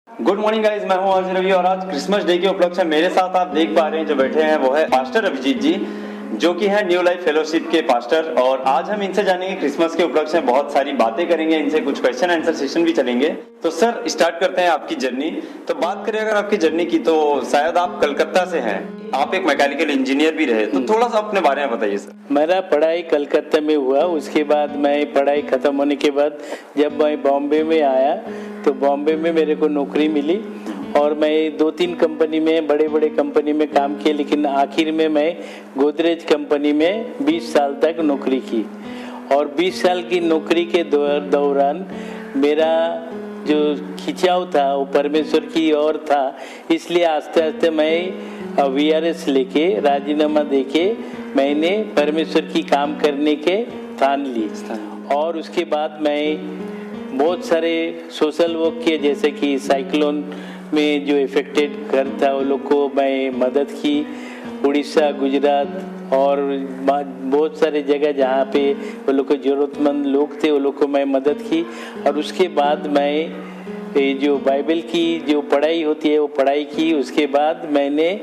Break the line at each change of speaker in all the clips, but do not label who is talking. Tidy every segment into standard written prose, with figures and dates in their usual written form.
Good morning guys, मैं हूं अर्जुन रवि और आज क्रिसमस डे के उपलक्ष्य में मेरे साथ आप देख पा रहे हैं जो बैठे हैं वो है पास्टर अभिजीत जी, जो कि है न्यू लाइफ फेलोशिप के पास्टर। और आज हम इनसे जानेंगे क्रिसमस के उपलक्ष्य में बहुत सारी बातें करेंगे, इनसे कुछ क्वेश्चन आंसर सेशन भी चलेंगे। तो सर स्टार्ट करते हैं आपकी जर्नी। तो बात करें अगर आपकी जर्नी की, तो शायद आप कलकत्ता से हैं, आप एक मैकेनिकल इंजीनियर भी रहे, तो थोड़ा सा अपने बारे में बताइए सर।
मेरा पढ़ाई कलकत्ता में हुआ, उसके बाद मैं पढ़ाई ख़त्म होने के बाद जब मैं बॉम्बे में आया तो बॉम्बे में मेरे को नौकरी मिली और मैं 2-3 कंपनी में, बड़े बड़े कंपनी में काम किया, लेकिन आखिर में मैं गोदरेज कंपनी में 20 साल तक नौकरी की। और 20 साल की नौकरी के दौरान मेरा जो खिंचाव था वो परमेश्वर की ओर था, इसलिए आस्ते आस्ते मैं VRS लेके राजीनामा देके मैंने परमेश्वर की काम करने के ठान ली। और उसके बाद मैं बहुत सारे सोशल वर्क किए, जैसे कि साइक्लोन में जो इफेक्टेड घर था वो लोग को मैं मदद की, उड़ीसा, गुजरात और बहुत सारे जगह जहाँ पे वो लोग को ज़रूरतमंद लोग थे वो लोग को मैं मदद की। और उसके बाद मैं ये जो बाइबल की जो पढ़ाई होती है वो पढ़ाई की। उसके बाद मैंने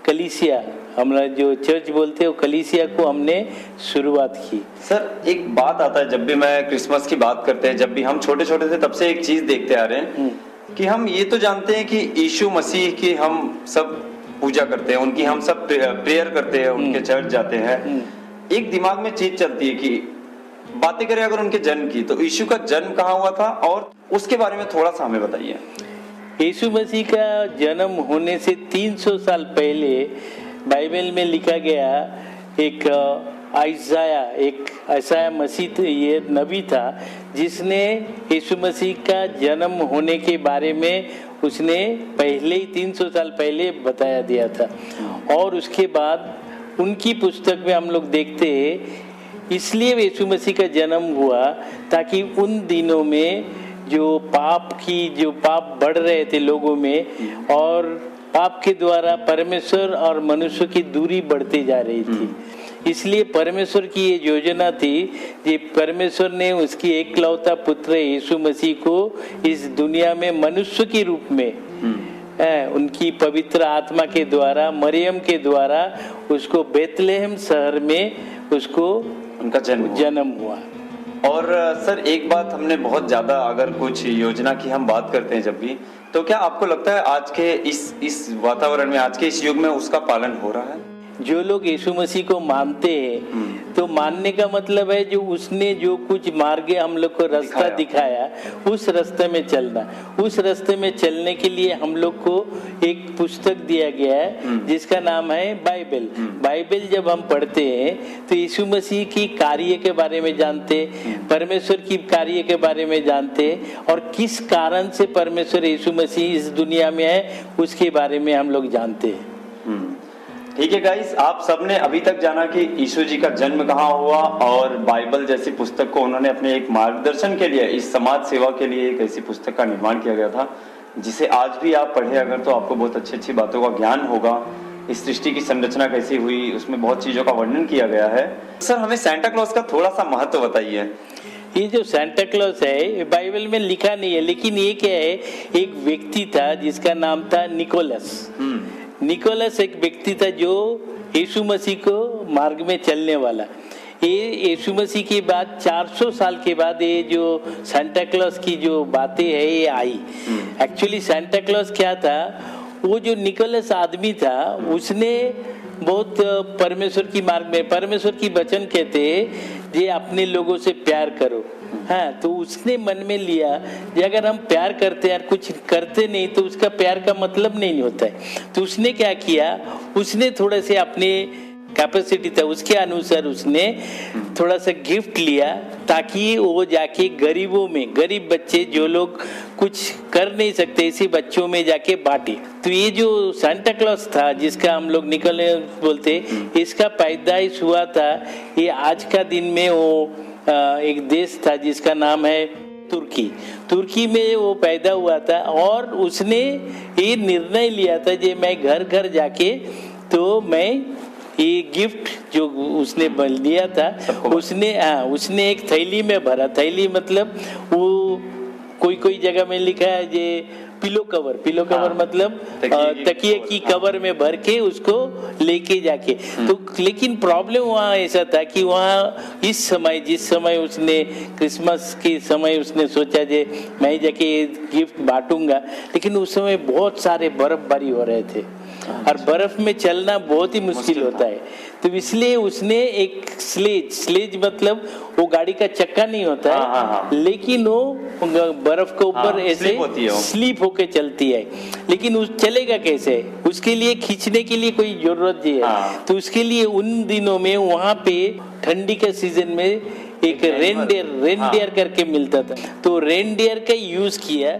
कलीसिया, हमारा जो चर्च बोलते हैं वो कलीसिया को हमने शुरुआत की।
सर एक बात आता है, जब भी मैं क्रिसमस की बात करते हैं, जब भी हम छोटे छोटे थे तब से एक चीज देखते आ रहे हैं कि हम ये तो जानते हैं कि यीशु मसीह की हम सब पूजा करते हैं, उनकी हम सब प्रेयर करते हैं, उनके चर्च जाते हैं। एक दिमाग में चीज चलती है कि बातें करें अगर उनके जन्म की, तो यीशु का जन्म कहाँ हुआ था और उसके बारे में थोड़ा सा हमें बताइए।
यीशु मसीह का जन्म होने से 300 साल पहले बाइबल में लिखा गया, एक आइसाया मसीह ये नबी था जिसने यीशु मसीह का जन्म होने के बारे में उसने पहले ही 300 साल पहले बताया दिया था। और उसके बाद उनकी पुस्तक में हम लोग देखते हैं, इसलिए यीशु मसीह का जन्म हुआ ताकि उन दिनों में जो पाप बढ़ रहे थे लोगों में और पाप के द्वारा परमेश्वर और मनुष्य की दूरी बढ़ती जा रही थी, इसलिए परमेश्वर की ये योजना थी कि परमेश्वर ने उसकी एकलौता पुत्र यीशु मसीह को इस दुनिया में मनुष्य के रूप में उनकी पवित्र आत्मा के द्वारा, मरियम के द्वारा उसको बेथलेहम शहर में उसको
उनका जन्म हुआ। और सर एक बात हमने बहुत ज्यादा, अगर कुछ योजना की हम बात करते हैं जब भी, तो क्या आपको लगता है आज के इस वातावरण में, आज के इस युग में उसका पालन हो रहा है?
जो लोग यीशु मसीह को मानते हैं तो मानने का मतलब है जो उसने जो कुछ मार्ग हम लोग को रास्ता दिखाया उस रास्ते में चलना। उस रास्ते में चलने के लिए हम लोग को एक पुस्तक दिया गया है जिसका नाम है बाइबल। बाइबल जब हम पढ़ते हैं तो यीशु मसीह की कार्य के बारे में जानते, परमेश्वर की कार्य के बारे में जानते और किस कारण से परमेश्वर यीशु मसीह इस दुनिया में है उसके बारे में हम लोग जानते हैं।
ठीक है गाइस, आप सबने अभी तक जाना कि यीशु जी का जन्म कहाँ हुआ और बाइबल जैसी पुस्तक को उन्होंने अपने एक मार्गदर्शन के लिए, इस समाज सेवा के लिए एक ऐसी पुस्तक का निर्माण किया गया था जिसे आज भी आप पढ़े अगर तो आपको बहुत अच्छी अच्छी बातों का ज्ञान होगा। इस सृष्टि की संरचना कैसी हुई, उसमें बहुत चीजों का वर्णन किया गया है। सर हमें सांता क्लॉज का थोड़ा सा महत्व बताइए।
ये जो सांता क्लॉज है बाइबल में लिखा नहीं है, लेकिन ये क्या है, एक व्यक्ति था जिसका नाम था निकोलस एक व्यक्ति था जो यीशु मसीह को मार्ग में चलने वाला। ये यीशु मसीह के बाद 400 साल के बाद ये जो सांता क्लॉज की जो बातें है ये आई। एक्चुअली सांता क्लॉज क्या था, वो जो निकोलस आदमी था उसने बहुत परमेश्वर की मार्ग में, परमेश्वर की वचन कहते ये अपने लोगों से प्यार करो। हाँ, तो उसने मन में लिया कि अगर हम प्यार करते हैं कुछ करते नहीं तो उसका प्यार का मतलब नहीं होता है। तो उसने क्या किया, उसने थोड़े से अपने कैपेसिटी था उसके अनुसार उसने थोड़ा सा गिफ्ट लिया ताकि वो जाके गरीबों में, गरीब बच्चे जो लोग कुछ कर नहीं सकते ऐसे बच्चों में जाके बांटे। तो ये जो सांता क्लॉज था जिसका हम लोग निकोलस बोलते, इसका पैदाइश हुआ था ये आज का दिन में वो एक देश था जिसका नाम है तुर्की में वो पैदा हुआ था। और उसने ये निर्णय लिया था कि मैं घर घर जाके तो मैं ये गिफ्ट जो उसने दिया था उसने एक थैली में भरा। थैली मतलब वो कोई जगह में लिखा है जे पिलो कवर मतलब तकिए की कवर में भर के उसको लेके जाके। तो लेकिन प्रॉब्लम वहाँ ऐसा था कि वहाँ जिस समय उसने क्रिसमस के समय उसने सोचा जे मैं जाके गिफ्ट बांटूंगा, लेकिन उस समय बहुत सारे बर्फबारी हो रहे थे और बर्फ में चलना बहुत ही मुश्किल होता है। तो इसलिए उसने एक स्लेज मतलब वो गाड़ी का चक्का नहीं होता है, लेकिन वो बर्फ के ऊपर ऐसे स्लीप होके चलती है, लेकिन उस चलेगा कैसे, उसके लिए खींचने के लिए कोई जरूरत नहीं है। तो उसके लिए उन दिनों में वहाँ पे ठंडी के सीजन में एक रेनडियर करके मिलता था, तो रेनडियर का यूज किया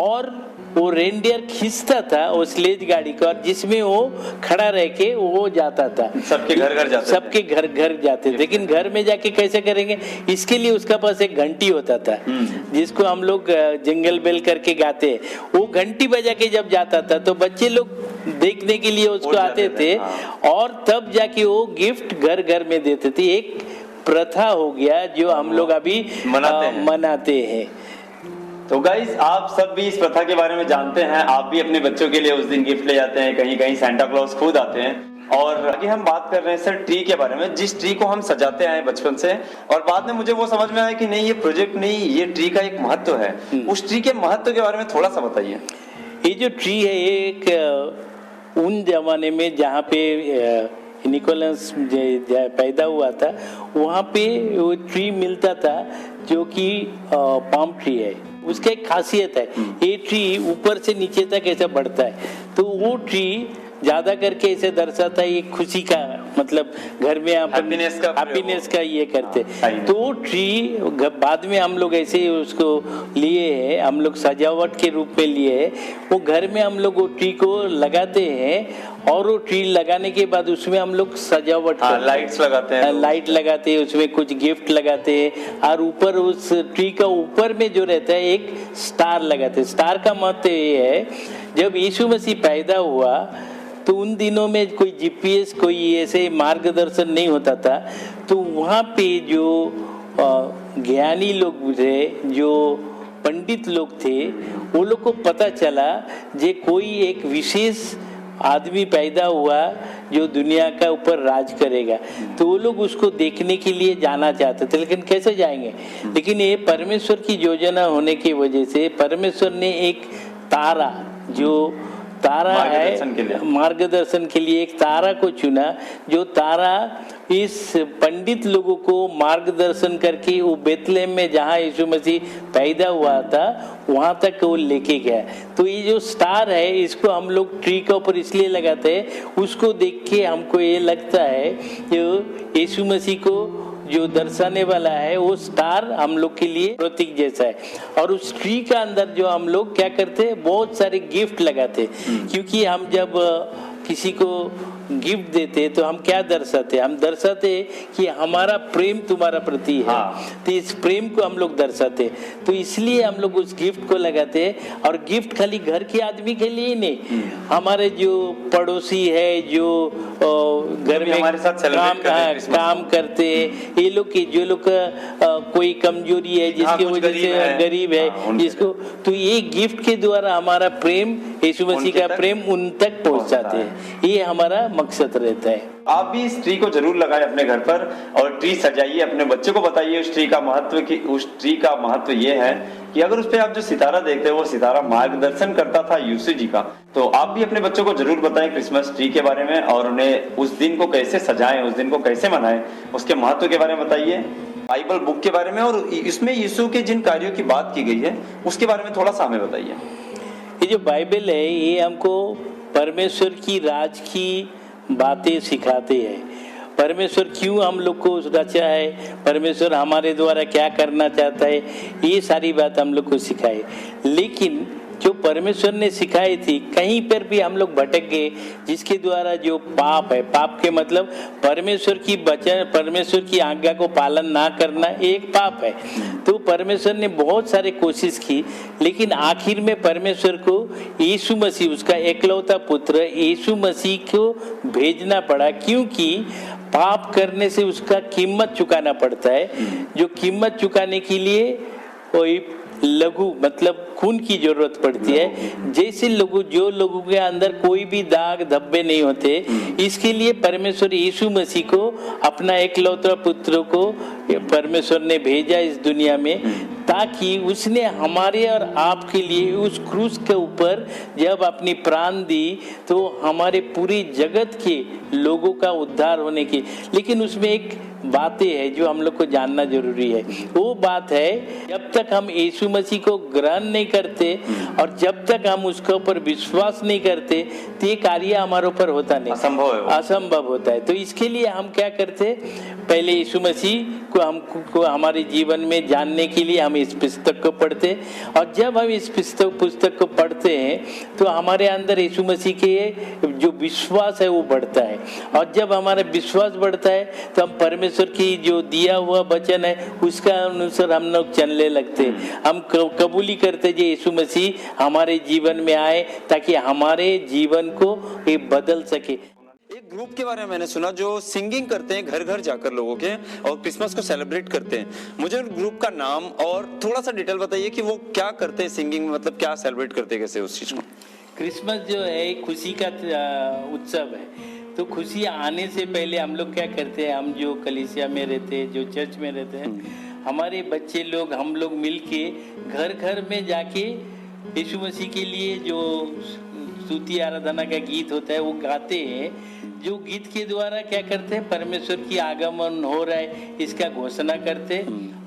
और वो रेनडियर खींचता था वो स्लेज गाड़ी का, और जिसमें वो खड़ा रह के वो जाता था, सबके घर जाते थे। लेकिन घर में जाके कैसे करेंगे, इसके लिए उसका पास एक घंटी होता था जिसको हम लोग जिंगल बेल करके गाते हैं। वो घंटी बजा के जब जाता था तो बच्चे लोग देखने के लिए उसको आते थे और तब जाके वो गिफ्ट घर घर में देते थे। एक प्रथा हो गया जो हम लोग अभी मनाते हैं।
तो गाइस, आप सब भी इस प्रथा के बारे में जानते हैं, आप भी अपने बच्चों के लिए उस दिन गिफ्ट ले जाते हैं, कहीं कहीं सांता क्लॉज खुद आते हैं। और आगे हम बात कर रहे हैं सर ट्री के बारे में, जिस ट्री को हम सजाते आए बचपन से, और बाद में मुझे वो समझ में आया कि नहीं, ये प्रोजेक्ट नहीं, ये ट्री का एक महत्व है। उस ट्री के महत्व के बारे में थोड़ा सा बताइए।
ये जो ट्री है ये एक उन जमाने में जहाँ पे निकोलस पैदा हुआ था, वहाँ पे वो ट्री मिलता था जो कि पाम ट्री है। उसका एक खासियत है, ये ट्री ऊपर से नीचे तक ऐसा बढ़ता है, तो वो ट्री ज्यादा करके ऐसे दर्शाता है ये खुशी का, मतलब घर में आप हैप्पीनेस का ये करते। तो वो ट्री बाद में हम लोग ऐसे ही उसको लिए हैं, हम लोग सजावट के रूप में लिए हैं। वो घर में हम लोग वो ट्री को लगाते हैं और वो ट्री लगाने के बाद उसमें हम लोग सजावट
लाइट्स लगाते हैं,
लाइट लगाते हैं, उसमें कुछ गिफ्ट लगाते हैं और ऊपर उस ट्री का ऊपर में जो रहता है एक स्टार लगाते हैं। स्टार का महत्व ये है, जब यीशु मसीह पैदा हुआ तो उन दिनों में कोई जीपीएस कोई ऐसे मार्गदर्शन नहीं होता था, तो वहाँ पे जो ज्ञानी लोग थे, जो पंडित लोग थे, वो लोग को पता चला जे कोई एक विशेष आदमी पैदा हुआ जो दुनिया का ऊपर राज करेगा। तो वो लोग उसको देखने के लिए जाना चाहते थे, लेकिन कैसे जाएंगे। लेकिन ये परमेश्वर की योजना होने की वजह से परमेश्वर ने एक तारा, जो तारा है मार्गदर्शन के लिए एक तारा को चुना, जो तारा इस पंडित लोगों को मार्गदर्शन करके वो बेथलेहम में जहाँ यीशु मसीह पैदा हुआ था वहाँ तक वो लेके गया। तो ये जो स्टार है इसको हम लोग ट्री के ऊपर इसलिए लगाते हैं, उसको देख के हमको ये लगता है कि यीशु मसीह को जो दर्शाने वाला है वो स्टार हम लोग के लिए प्रतीक जैसा है। और उस ट्री का अंदर जो हम लोग क्या करते हैं, बहुत सारे गिफ्ट लगाते, क्योंकि हम जब किसी को गिफ्ट देते तो हम क्या दर्शाते, हम दर्शाते कि हमारा प्रेम तुम्हारा प्रति है। तो इस प्रेम को हम लोग दर्शाते, तो इसलिए हम लोग उस गिफ्ट को लगाते हैं। और गिफ्ट खाली घर के आदमी के लिए नहीं, हमारे जो पड़ोसी है, जो घर में
हमारे साथ
काम करते हैं, ये लोग की जो लोग कोई कमजोरी है, जिसकी वजह से गरीब है जिसको, तो ये गिफ्ट के द्वारा हमारा प्रेम, यीशु मसीह का प्रेम उन तक पहुंचाते हैं। ये हमारा मकसद रहता है।
आप भी इस ट्री को जरूर लगाएं अपने घर पर और ट्री सजाइए, अपने बच्चों को बताइए उस ट्री का महत्व। की उस ट्री का महत्व ये है कि अगर उस पे आप जो सितारा देखते हैं वो सितारा मार्गदर्शन करता था यीशु जी का। तो आप भी अपने बच्चों को जरूर बताएं क्रिसमस ट्री के बारे में, और उन्हें उस दिन को कैसे सजाएं, उस दिन को कैसे मनाएं, उसके महत्व के बारे में बताइए, बाइबल बुक के बारे में, और इसमें यीशु के जिन कार्यों की बात की गई है उसके बारे में थोड़ा सा हमें बताइए।
ये जो बाइबल है ये हमको परमेश्वर की राज की बातें सिखाते हैं। परमेश्वर क्यों हम लोग को रचा है, परमेश्वर हमारे द्वारा क्या करना चाहता है, ये सारी बात हम लोग को सिखाए। लेकिन जो परमेश्वर ने सिखाई थी कहीं पर भी हम लोग भटक गए, जिसके द्वारा जो पाप है, पाप के मतलब परमेश्वर की वचन, परमेश्वर की आज्ञा को पालन ना करना एक पाप है। तो परमेश्वर ने बहुत सारे कोशिश की, लेकिन आखिर में परमेश्वर को यीशु मसीह, उसका एकलौता पुत्र यीशु मसीह को भेजना पड़ा, क्योंकि पाप करने से उसका कीमत चुकाना पड़ता है। जो कीमत चुकाने के लिए कोई लघु मतलब खून की जरूरत पड़ती है। जैसे जो लोगों के अंदर कोई भी दाग धब्बे नहीं होते, इसके लिए परमेश्वर यीशु मसीह को, अपना एकलौता पुत्र को परमेश्वर ने भेजा इस दुनिया में, ताकि उसने हमारे और आपके लिए उस क्रूस के ऊपर जब अपनी प्राण दी तो हमारे पूरी जगत के लोगों का उद्धार होने की। लेकिन उसमें एक बातें है जो हम लोग को जानना जरूरी है। वो बात है, जब तक हम यीशु मसीह को ग्रहण नहीं करते और जब तक हम उसके ऊपर विश्वास नहीं करते तो ये कार्य हमारे ऊपर होता नहीं, असंभव होता है। तो इसके लिए हम क्या करते, पहले यीशु मसीह को हमारे जीवन में जानने के लिए हम इस पुस्तक को पढ़ते, और जब हम इस पुस्तक को पढ़ते हैं तो हमारे अंदर यीशु मसीह के जो विश्वास है वो बढ़ता है, और जब हमारा विश्वास बढ़ता है तो हम परमेश्वर की जो दिया हुआ वचन है उसका अनुसार हम लोग चलने लगते। हम कबूली करते कि यीशु मसीह हमारे जीवन में आए ताकि हमारे जीवन को ये बदल सके।
एक ग्रुप के बारे में मैंने सुना जो सिंगिंग करते हैं घर घर जाकर लोगों के, और क्रिसमस को सेलिब्रेट करते हैं। मुझे उस ग्रुप का नाम और थोड़ा सा डिटेल बताइए कि वो क्या करते हैं सिंगिंग में, मतलब क्या सेलिब्रेट करते हैं, कैसे उस चीज को।
क्रिसमस जो है खुशी का उत्सव है। तो खुशी आने से पहले हम लोग क्या करते हैं, हम जो कलीसिया में रहते हैं, जो चर्च में रहते हैं, हमारे बच्चे लोग, हम लोग मिलके घर घर में जाके यीशु मसीह के लिए जो स्तुति आराधना का गीत होता है वो गाते हैं। जो गीत के द्वारा क्या करते हैं, परमेश्वर की आगमन हो रहा है इसका घोषणा करते,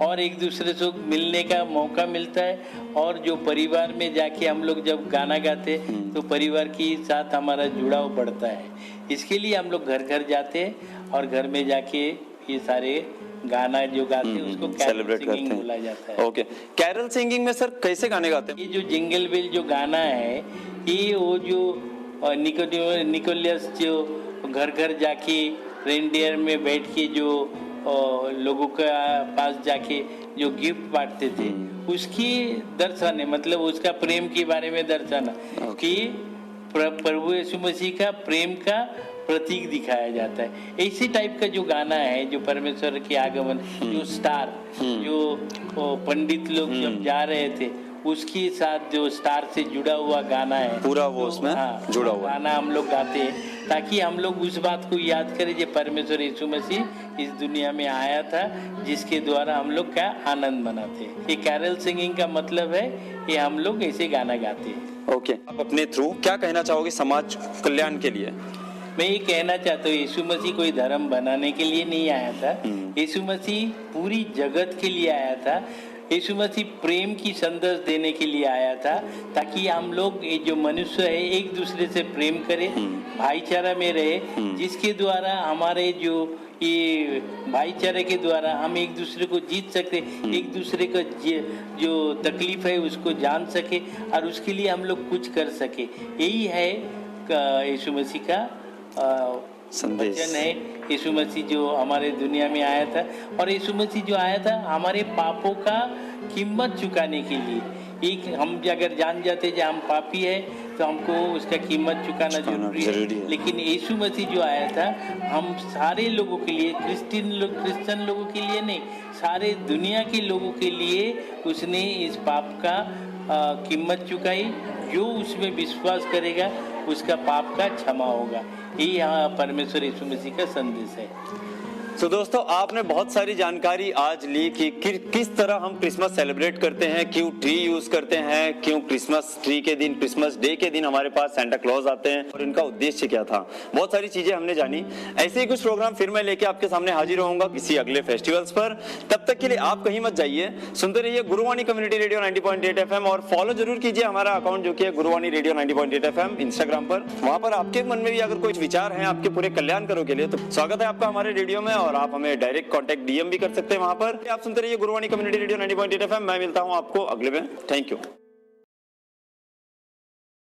और एक दूसरे से मिलने का मौका मिलता है। और जो परिवार में जाके हम लोग जब गाना गाते तो परिवार के साथ हमारा जुड़ाव बढ़ता है। इसके लिए हम लोग घर घर जाते हैं और घर में जाके ये सारे गाना जो गाते हैं उसको कैरल सिंगिंग बोला जाता है।
ओके, कैरल सिंगिंग में सर कैसे गाने गाते हैं?
ये जो जिंगल बेल जो गाना है, ये वो जो निकोलियस जो घर घर जाके रेनडियर में बैठ के जो लोगों के पास जाके जो गिफ्ट बांटते थे, उसकी दर्शन है, मतलब उसका प्रेम के बारे में दर्शन है कि प्रभु यीशु मसीह का प्रेम का प्रतीक दिखाया जाता है। इसी टाइप का जो गाना है, जो परमेश्वर के आगमन, जो स्टार, जो पंडित लोग जब जा रहे थे उसके साथ जो स्टार से जुड़ा हुआ गाना है
पूरा, वो उसमें जुड़ा हुआ
गाना हम लोग गाते हैं, ताकि हम लोग उस बात को याद करें जो परमेश्वर यीशु मसीह इस दुनिया में आया था, जिसके द्वारा हम लोग का आनंद मनाते हैं। ये कैरल सिंगिंग का मतलब है कि हम लोग ऐसे गाना गाते हैं।
ओके, आप अपने थ्रू क्या कहना चाहोगे समाज कल्याण के लिए?
मैं ये कहना चाहता हूँ, यीशु मसीह कोई धर्म बनाने के लिए नहीं आया था, यीशु मसीह पूरी जगत के लिए आया था। यीशु मसीह प्रेम की संदेश देने के लिए आया था, ताकि हम लोग ये जो मनुष्य है एक दूसरे से प्रेम करें, भाईचारा में रहे, जिसके द्वारा हमारे जो ये भाईचारे के द्वारा हम एक दूसरे को जीत सकते, एक दूसरे का जो तकलीफ है उसको जान सके और उसके लिए हम लोग कुछ कर सके। यही है यीशु मसीह का वचन है। यीशु मसीह जो हमारे दुनिया में आया था, और यीशु मसीह जो आया था हमारे पापों का कीमत चुकाने के लिए। एक हम अगर जान जाते कि हम पापी है तो हमको उसका कीमत चुकाना जरूरी है। लेकिन यीशु मसीह जो आया था हम सारे लोगों के लिए, क्रिश्चियन लोगों के लिए नहीं, सारे दुनिया के लोगों के लिए उसने इस पाप का कीमत चुकाई। जो उसमें विश्वास करेगा उसका पाप का क्षमा होगा। ये यहाँ परमेश्वर यीशु मसीह का संदेश है।
तो दोस्तों, आपने बहुत सारी जानकारी आज ली कि किस तरह हम क्रिसमस सेलिब्रेट करते हैं, क्यों ट्री यूज करते हैं, क्यों क्रिसमस ट्री के दिन, क्रिसमस डे के दिन हमारे पास सेंटा क्लॉज आते हैं और इनका उद्देश्य क्या था। बहुत सारी चीजें हमने जानी। ऐसे ही कुछ प्रोग्राम फिर मैं लेके आपके सामने हाजिर होऊंगा किसी अगले फेस्टिवल्स पर। तब तक के लिए आप कहीं मत जाइए, सुनते रहिए गुरुवाणी कम्युनिटी रेडियो 90.8 FM, और फॉलो जरूर कीजिए हमारा अकाउंट जो कि है गुरुवाणी रेडियो 90.8 FM इंस्टाग्राम पर। वहां पर आपके मन में भी अगर कोई विचार है आपके पूरे कल्याण करो के लिए, तो स्वागत है आपका हमारे रेडियो में, और आप हमें डायरेक्ट कांटेक्ट डीएम भी कर सकते हैं वहां पर। आप सुनते रहिए गुरुवाणी कम्युनिटी रेडियो 90.8 FM। मैं मिलता हूं आपको अगले में। Thank you.